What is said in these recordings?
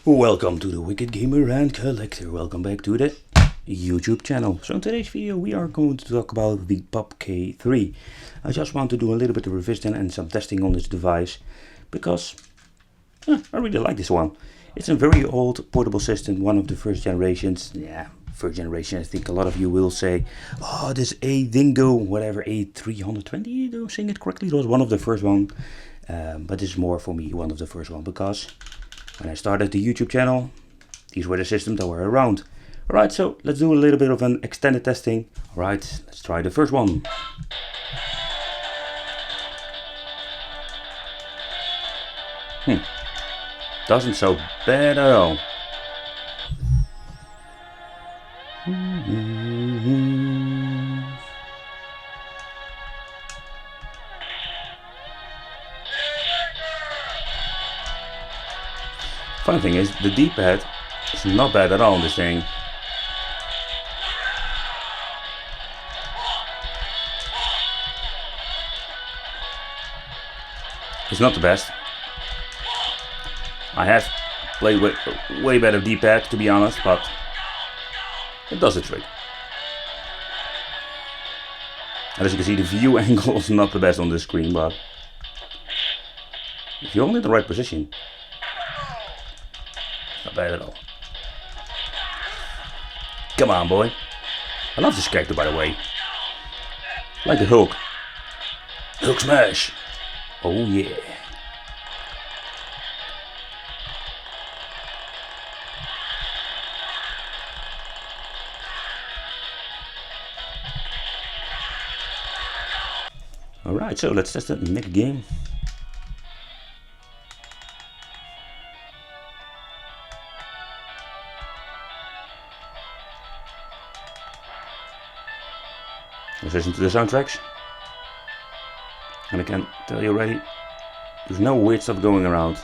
Welcome to the Wicked Gamer and Collector. Welcome back to the YouTube channel. So in today's video we are going to talk about the PAP KIII. I just want to do a little bit of revision and some testing on this device because I really like this one. It's a very old portable system, one of the first generations. Yeah, first generation. I think a lot of you will say, oh, this A Dingo, whatever, A320, do I saying it correctly? It was one of the first one. But this is more for me one of the first one because when I started the YouTube channel, these were the systems that were around. Alright, so let's do a little bit of an extended testing. Alright, let's try the first one. Doesn't sound bad at all. Funny thing is, the D-pad is not bad at all on this thing. It's not the best. I have played with way better D-pad, to be honest, but it does the trick. And as you can see, the view angle is not the best on this screen, but if you're only in the right position, not bad at all. Come on, boy. I love this character, by the way. Like the Hulk. Hulk smash. Oh yeah. Alright, so let's test it in the next game. Let's listen to the soundtracks. And I can tell you already, there's no weird stuff going around.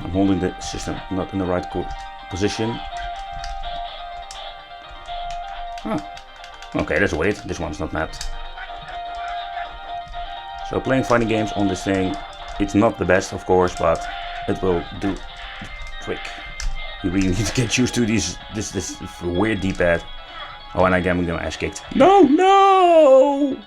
I'm holding the system not in the right position. Okay, that's weird. This one's not mapped. So playing fighting games on this thing, it's not the best, of course, but it will do the trick. You really need to get used to this weird D-pad. Oh, and again I'm gonna ass kicked. No, no!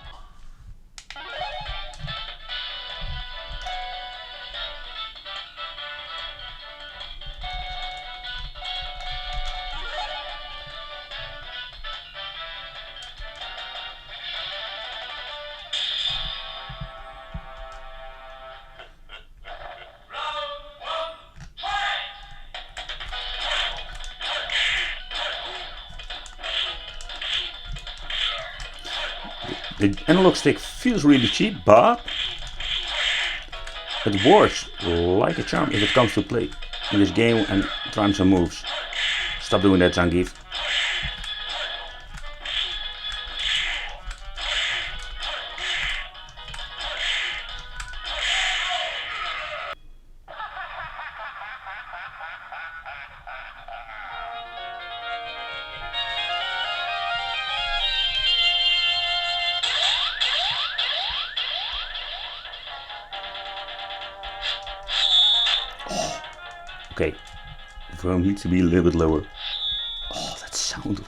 The analog stick feels really cheap, but it works like a charm if it comes to play in this game and trying some moves. Stop doing that, Zangief. Okay, the volume needs to be a little bit lower. Oh, that sound.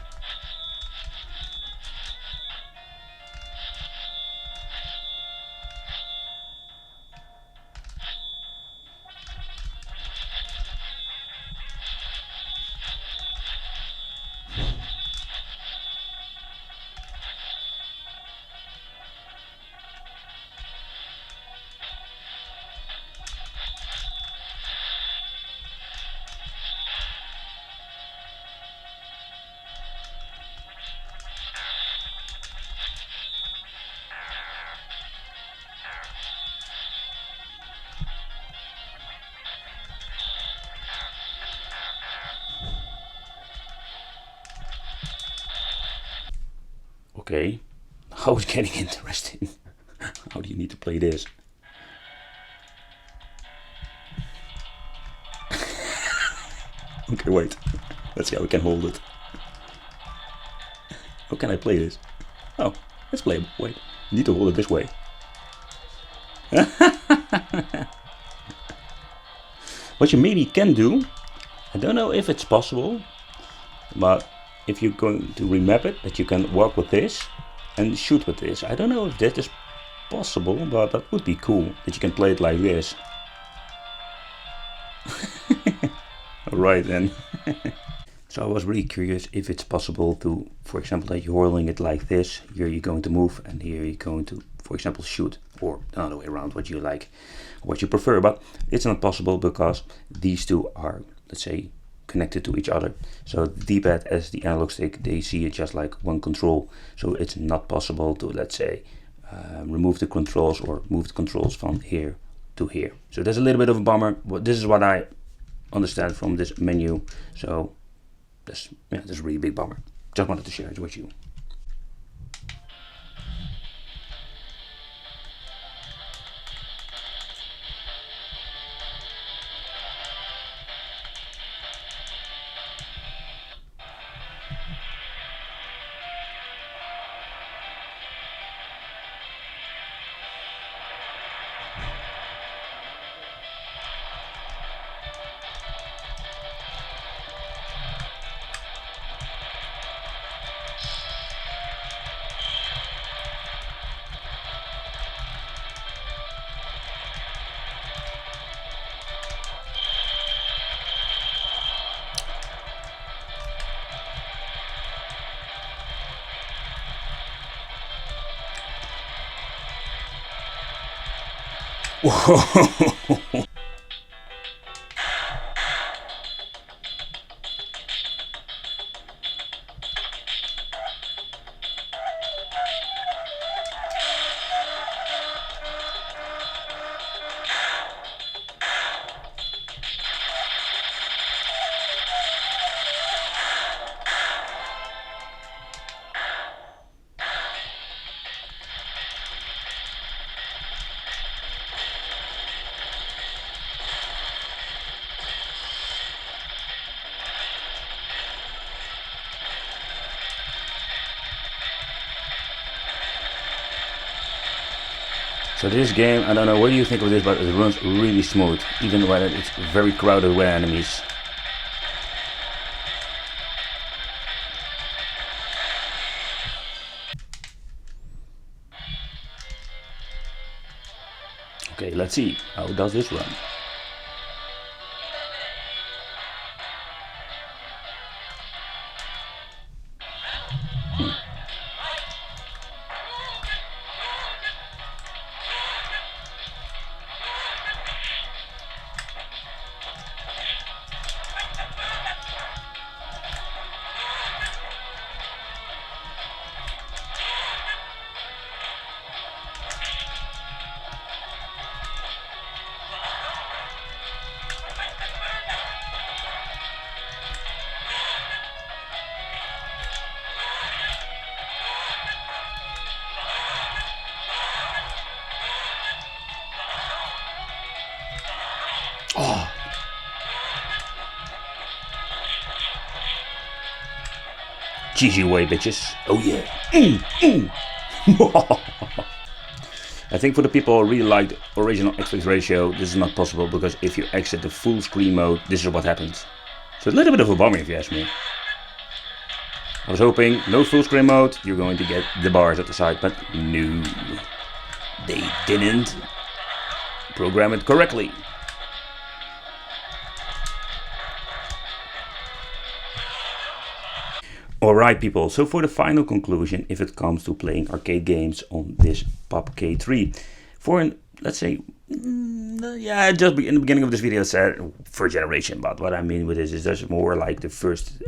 Okay, how it's getting interesting. How do you need to play this? Okay, wait. Let's see how we can hold it. How can I play this? Oh, it's playable. Wait, you need to hold it this way. What you maybe can do, I don't know if it's possible, but if you're going to remap it, that you can walk with this and shoot with this. I don't know if that is possible, but that would be cool, that you can play it like this. Alright then. So I was really curious if it's possible to, for example, that you're holding it like this, here you're going to move, and here you're going to, for example, shoot, or the other way around, what you like, what you prefer. But it's not possible because these two are, let's say, connected to each other. So the D-pad as the analog stick, they see it just like one control. So it's not possible to, let's say, remove the controls or move the controls from here to here. So there's a little bit of a bummer. This is what I understand from this menu. So this is a really big bummer. Just wanted to share it with you. Whoa. So this game, I don't know what do you think of this, but it runs really smooth, even when it's very crowded with enemies. Okay, let's see, how does this run? Oh. GG way, bitches. Oh yeah. I think for the people who really like the original aspect ratio, this is not possible, because if you exit the full screen mode, this is what happens. So a little bit of a bummer if you ask me. I was hoping no full screen mode, you're going to get the bars at the side, but no. They didn't program it correctly. Alright people, so for the final conclusion, if it comes to playing arcade games on this PAP KIII, for an, let's say, yeah, just in the beginning of this video I said first generation, but what I mean with this is just more like the first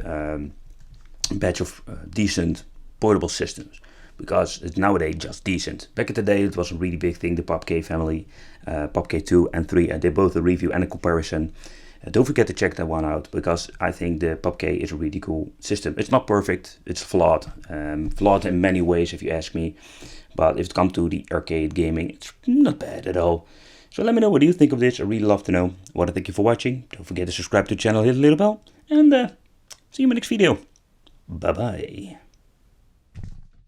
batch of decent portable systems, because it's nowadays just decent. Back in the day it was a really big thing, the PAP KIII family, PAP KIII 2 and 3, and they both a review and a comparison. Don't forget to check that one out, because I think the PAP KIII is a really cool system. It's not perfect, it's flawed. Flawed in many ways if you ask me. But if it comes to the arcade gaming, it's not bad at all. So let me know what you think of this. I really love to know. I want to thank you for watching. Don't forget to subscribe to the channel, hit the little bell. And see you in my next video. Bye bye.